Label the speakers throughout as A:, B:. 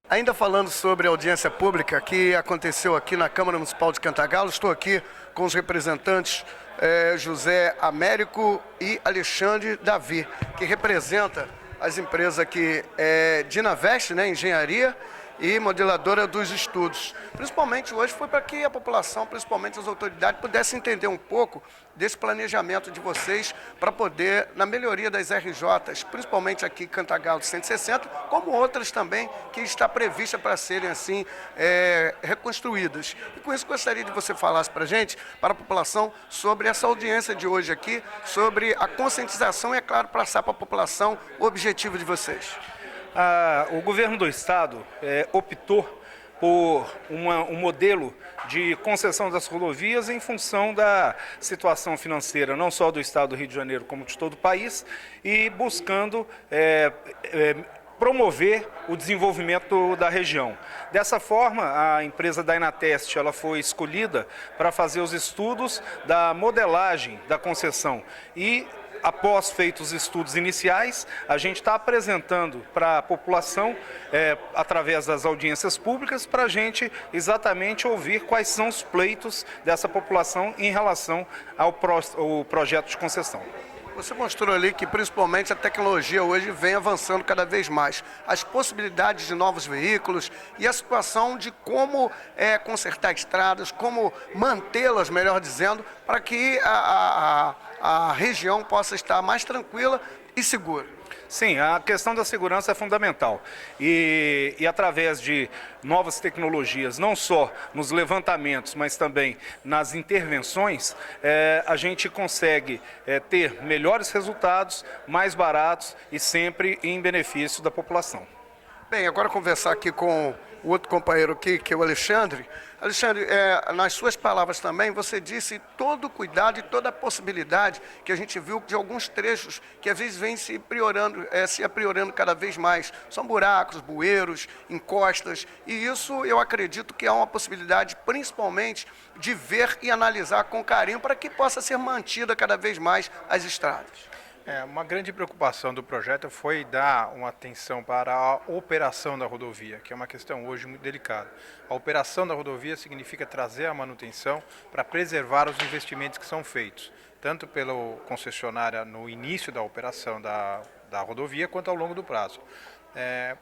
A: Ainda falando sobre a audiência pública que aconteceu aqui na Câmara Municipal de Cantagalo, estou aqui com os representantes José Américo e Alexandre Davi, que representa as empresas aqui Dinavest, né, Engenharia, e Modeladora dos Estudos. Principalmente hoje foi para que a população, principalmente as autoridades, pudessem entender um pouco desse planejamento de vocês para poder, na melhoria das RJs, principalmente aqui em Cantagalo 160, como outras também que está prevista para serem assim reconstruídas. E com isso gostaria de você falasse para a gente, para a população, sobre essa audiência de hoje aqui, sobre a conscientização e, é claro, passar para a população o objetivo de vocês.
B: O governo do estado optou por um modelo de concessão das rodovias em função da situação financeira, não só do estado do Rio de Janeiro, como de todo o país, e buscando promover o desenvolvimento da região. Dessa forma, a empresa Dynatest ela foi escolhida para fazer os estudos da modelagem da concessão e, após feitos os estudos iniciais, a gente está apresentando para a população, através das audiências públicas, para a gente exatamente ouvir quais são os pleitos dessa população em relação ao projeto de concessão.
A: Você mostrou ali que principalmente a tecnologia hoje vem avançando cada vez mais. As possibilidades de novos veículos e a situação de como consertar estradas, como mantê-las, melhor dizendo, para que a região possa estar mais tranquila e segura.
B: Sim, a questão da segurança é fundamental e através de novas tecnologias, não só nos levantamentos, mas também nas intervenções, a gente consegue ter melhores resultados, mais baratos e sempre em benefício da população.
A: Bem, agora conversar aqui com o outro companheiro aqui, que é o Alexandre. Alexandre, nas suas palavras também, você disse todo o cuidado e toda a possibilidade que a gente viu de alguns trechos que às vezes vem se apriorando cada vez mais. São buracos, bueiros, encostas, e isso eu acredito que há uma possibilidade principalmente de ver e analisar com carinho para que possa ser mantida cada vez mais as estradas.
C: Uma grande preocupação do projeto foi dar uma atenção para a operação da rodovia, que é uma questão hoje muito delicada. A operação da rodovia significa trazer a manutenção para preservar os investimentos que são feitos, tanto pelo concessionária no início da operação da rodovia, quanto ao longo do prazo.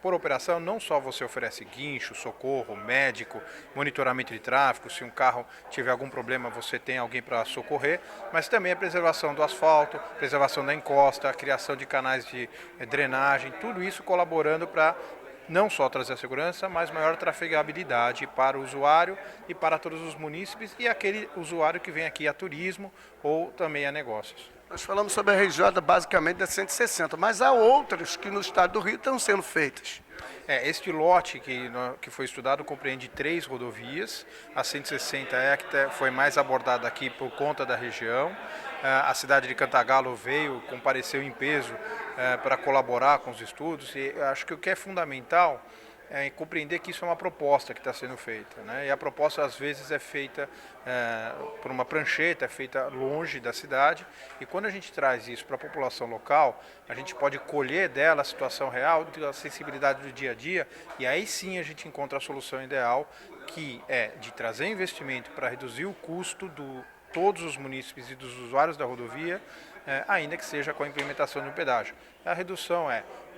C: Por operação, não só você oferece guincho, socorro, médico, monitoramento de tráfego, se um carro tiver algum problema você tem alguém para socorrer, mas também a preservação do asfalto, preservação da encosta, a criação de canais de drenagem, tudo isso colaborando para não só trazer a segurança, mas maior trafegabilidade para o usuário e para todos os munícipes e aquele usuário que vem aqui a turismo ou também a negócios.
A: Nós falamos sobre a RJ basicamente da 160, mas há outras que no estado do Rio estão sendo feitas.
C: Este lote que foi estudado compreende 3 rodovias. A 160 que foi mais abordada aqui por conta da região. A cidade de Cantagalo compareceu em peso para colaborar com os estudos, e acho que o que é fundamental é compreender que isso é uma proposta que está sendo feita, né? E a proposta às vezes é feita por uma prancheta, é feita longe da cidade, e quando a gente traz isso para a população local, a gente pode colher dela a situação real, a sensibilidade do dia a dia, e aí sim a gente encontra a solução ideal, que é de trazer investimento para reduzir o custo de todos os munícipes e dos usuários da rodovia, ainda que seja com a implementação de um pedágio. A redução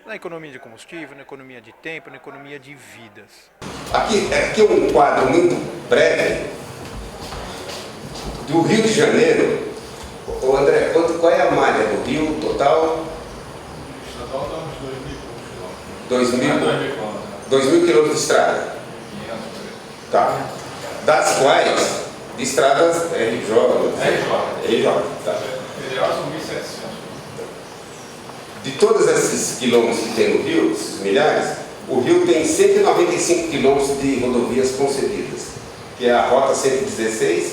C: na economia de combustível, na economia de tempo, na economia de vidas.
D: Aqui é um quadro muito breve do Rio de Janeiro. Ô André, qual é a malha do Rio total?
E: Total está uns 2.000 quilômetros.
D: 2.000 quilômetros de estrada. Tá. Das quais, de estradas RJ. Tá.
E: Federal são 1.700.
D: De todos esses quilômetros que tem no Rio, esses milhares, o Rio tem 195 quilômetros de rodovias concedidas, que é a Rota 116,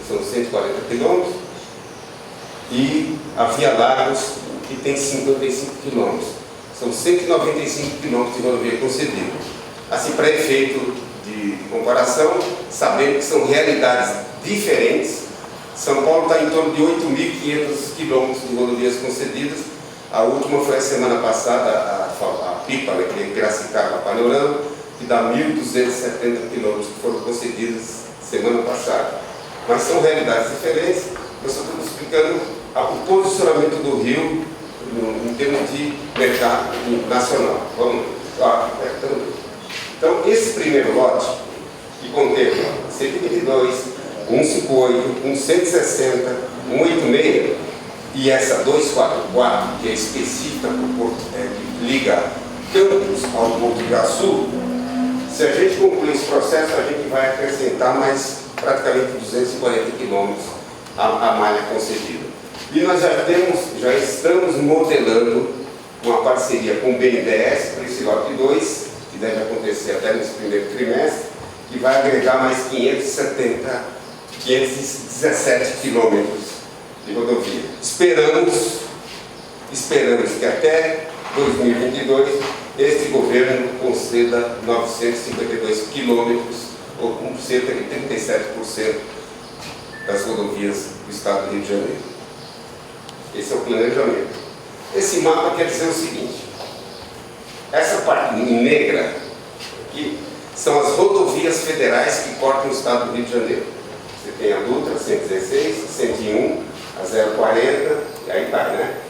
D: são 140 quilômetros, e a Via Lagos, que tem 55 quilômetros. São 195 quilômetros de rodovia concedida. Assim, para efeito de comparação, sabendo que são realidades diferentes, São Paulo está em torno de 8.500 quilômetros de rodovias concedidas. A última foi a semana passada, a Pipa, né, que é Piracicaba, Panorama, que dá 1.270 quilômetros que foram concedidos semana passada. Mas são realidades diferentes. Nós estamos explicando o posicionamento do Rio em termos de mercado nacional. Vamos lá. Então, esse primeiro lote, que contempla 122, 158, 160, 186 e essa 244, que é específica para o Porto, que liga Campos ao Porto de Iguaçu, se a gente concluir esse processo, a gente vai acrescentar mais praticamente 240 quilômetros à malha concedida. E nós já estamos modelando uma parceria com o BNDES para esse lote 2, que deve acontecer até nesse primeiro trimestre, que vai agregar mais 517 quilômetros de rodovia. Esperamos que até 2022 este governo conceda 952 quilômetros, ou com cerca de 37% das rodovias do estado do Rio de Janeiro. Esse é o planejamento. Esse mapa quer dizer o seguinte: essa parte negra aqui são as rodovias federais que cortam o estado do Rio de Janeiro. Você tem a Dutra, 116, 101, a 040, e aí vai, né?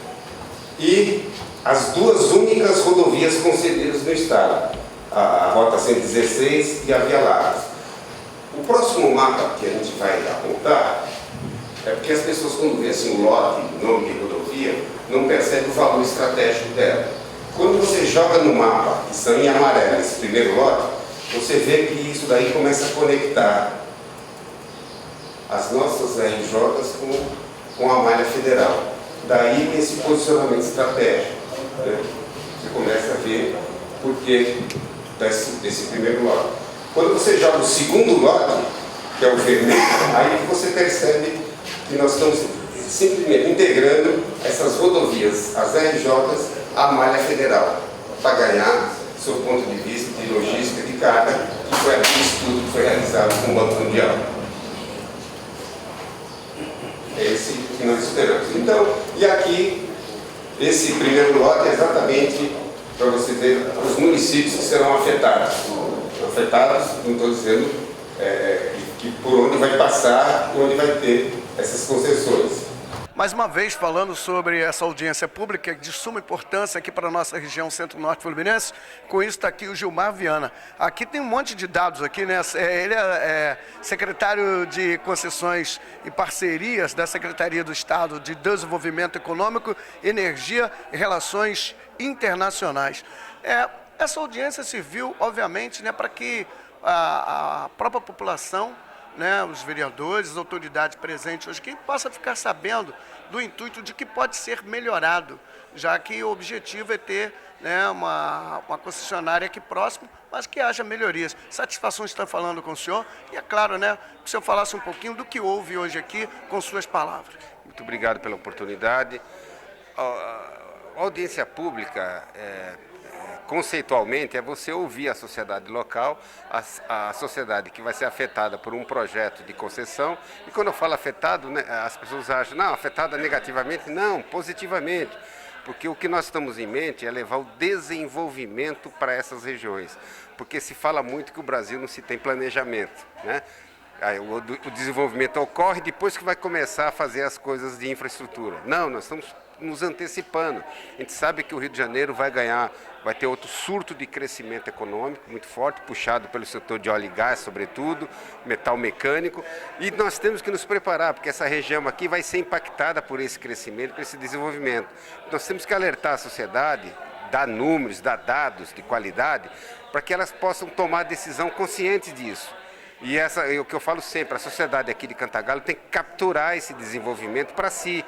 D: E as duas únicas rodovias concedidas no estado, a Rota 116 e a Via Láctea. O próximo mapa que a gente vai apontar é porque as pessoas, quando vê assim o lote, o nome de rodovia, não percebem o valor estratégico dela. Quando você joga no mapa, que são em amarelo, esse primeiro lote, você vê que isso daí começa a conectar as nossas RJs com a malha federal. Daí esse posicionamento estratégico. Né? Você começa a ver por que desse primeiro lote. Quando você joga o segundo lote, que é o vermelho, aí você percebe que nós estamos simplesmente integrando essas rodovias, as RJs, à malha federal, para ganhar, do seu ponto de vista de logística de carga, que foi aquele estudo que foi realizado com o Banco Mundial. É esse que nós esperamos. Então, e aqui, esse primeiro lote é exatamente para você ver os municípios que serão afetados. Afetados, não estou dizendo que por onde vai passar, onde vai ter essas concessões.
A: Mais uma vez, falando sobre essa audiência pública de suma importância aqui para a nossa região centro-norte fluminense, com isso está aqui o Gilmar Viana. Aqui tem um monte de dados aqui, né? Ele é secretário de concessões e parcerias da Secretaria do Estado de Desenvolvimento Econômico, Energia e Relações Internacionais. Essa audiência serviu, obviamente, né, para que a própria população, né, os vereadores, as autoridades presentes hoje, quem possa ficar sabendo do intuito de que pode ser melhorado, já que o objetivo é ter, né, uma concessionária aqui próximo, mas que haja melhorias. Satisfação estar falando com o senhor e, é claro, né, que o senhor falasse um pouquinho do que houve hoje aqui com suas palavras.
D: Muito obrigado pela oportunidade. A audiência pública conceitualmente, é você ouvir a sociedade local, a sociedade que vai ser afetada por um projeto de concessão. E quando eu falo afetado, né, as pessoas acham, não, afetada negativamente, não, positivamente. Porque o que nós estamos em mente é levar o desenvolvimento para essas regiões. Porque se fala muito que o Brasil não se tem planejamento, né? O desenvolvimento ocorre depois que vai começar a fazer as coisas de infraestrutura. Não, nós estamos nos antecipando. A gente sabe que o Rio de Janeiro vai ter outro surto de crescimento econômico muito forte, puxado pelo setor de óleo e gás, sobretudo, metal mecânico, e nós temos que nos preparar, porque essa região aqui vai ser impactada por esse crescimento, por esse desenvolvimento. Nós temos que alertar a sociedade, dar números, dar dados de qualidade, para que elas possam tomar decisão consciente disso. E é o que eu falo sempre, a sociedade aqui de Cantagalo tem que capturar esse desenvolvimento para si,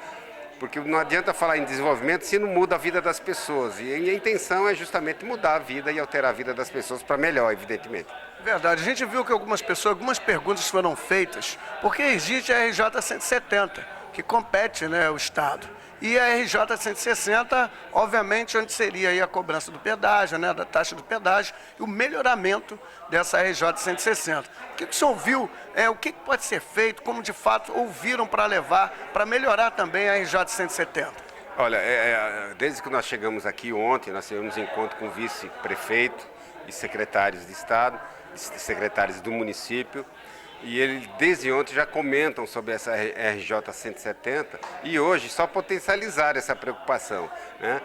D: porque não adianta falar em desenvolvimento se não muda a vida das pessoas. E a intenção é justamente mudar a vida e alterar a vida das pessoas para melhor, evidentemente.
A: Verdade. A gente viu que algumas perguntas foram feitas, porque existe a RJ 170, que compete, né, o Estado. E a RJ 160, obviamente, onde seria aí a cobrança do pedágio, né, da taxa do pedágio, e o melhoramento dessa RJ 160. O que o senhor viu, o que pode ser feito, como de fato ouviram para levar, para melhorar também a RJ 170?
D: Olha, desde que nós chegamos aqui ontem, nós tivemos encontro com o vice-prefeito e secretários de Estado, secretários do município, e eles desde ontem já comentam sobre essa RJ 170 e hoje só potencializaram essa preocupação, né?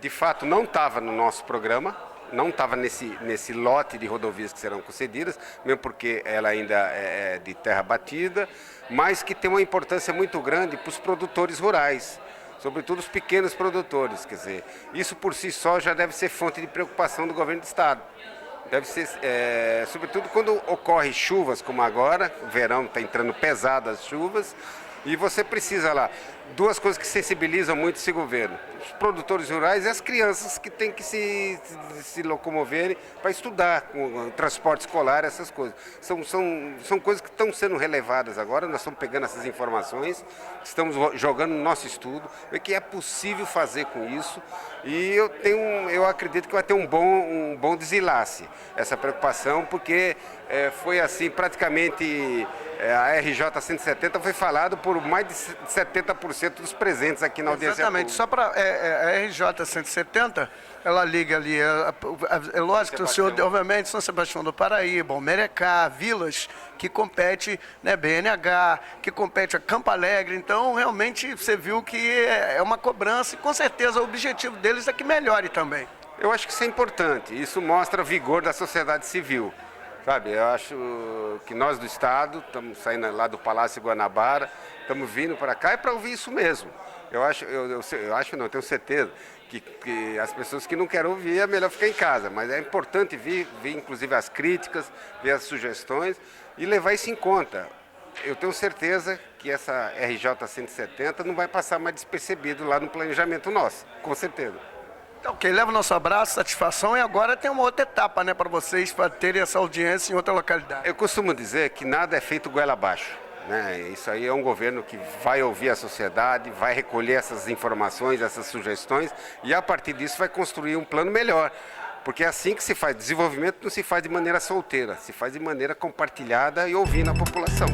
D: De fato, não estava no nosso programa, não estava nesse lote de rodovias que serão concedidas, mesmo porque ela ainda é de terra batida, mas que tem uma importância muito grande para os produtores rurais, sobretudo os pequenos produtores. Quer dizer, isso por si só já deve ser fonte de preocupação do governo do estado. Deve ser, sobretudo quando ocorre chuvas como agora, o verão está entrando pesado as chuvas, e você precisa lá, duas coisas que sensibilizam muito esse governo: os produtores rurais e as crianças que têm que se locomoverem para estudar, com o transporte escolar, essas coisas. São coisas que estão sendo relevadas agora, nós estamos pegando essas informações, estamos jogando no nosso estudo, o que é possível fazer com isso, e eu acredito que vai ter um bom desenlace essa preocupação, porque foi assim, praticamente a RJ 170 foi falado por mais de 70% dos presentes aqui na audiência pública.
A: Exatamente, só para a RJ 170, ela liga ali, é lógico que o senhor, obviamente, São Sebastião do Paraíba, Almerecá, Vilas, que compete, né, BNH, que compete a Campo Alegre, então realmente você viu que é uma cobrança e com certeza o objetivo deles é que melhore também.
D: Eu acho que isso é importante, isso mostra o vigor da sociedade civil. Sabe, eu acho que nós do Estado estamos saindo lá do Palácio Guanabara, estamos vindo para cá para ouvir isso mesmo. Eu acho não, eu tenho certeza que as pessoas que não querem ouvir é melhor ficar em casa, mas é importante ver inclusive as críticas, ver as sugestões e levar isso em conta. Eu tenho certeza que essa RJ 170 não vai passar mais despercebido lá no planejamento nosso, com certeza.
A: Ok, leva o nosso abraço, satisfação, e agora tem uma outra etapa, né, para vocês para terem essa audiência em outra localidade.
D: Eu costumo dizer que nada é feito goela abaixo, né? Isso aí é um governo que vai ouvir a sociedade, vai recolher essas informações, essas sugestões, e a partir disso vai construir um plano melhor. Porque é assim que se faz. Desenvolvimento não se faz de maneira solteira, se faz de maneira compartilhada e ouvindo a população.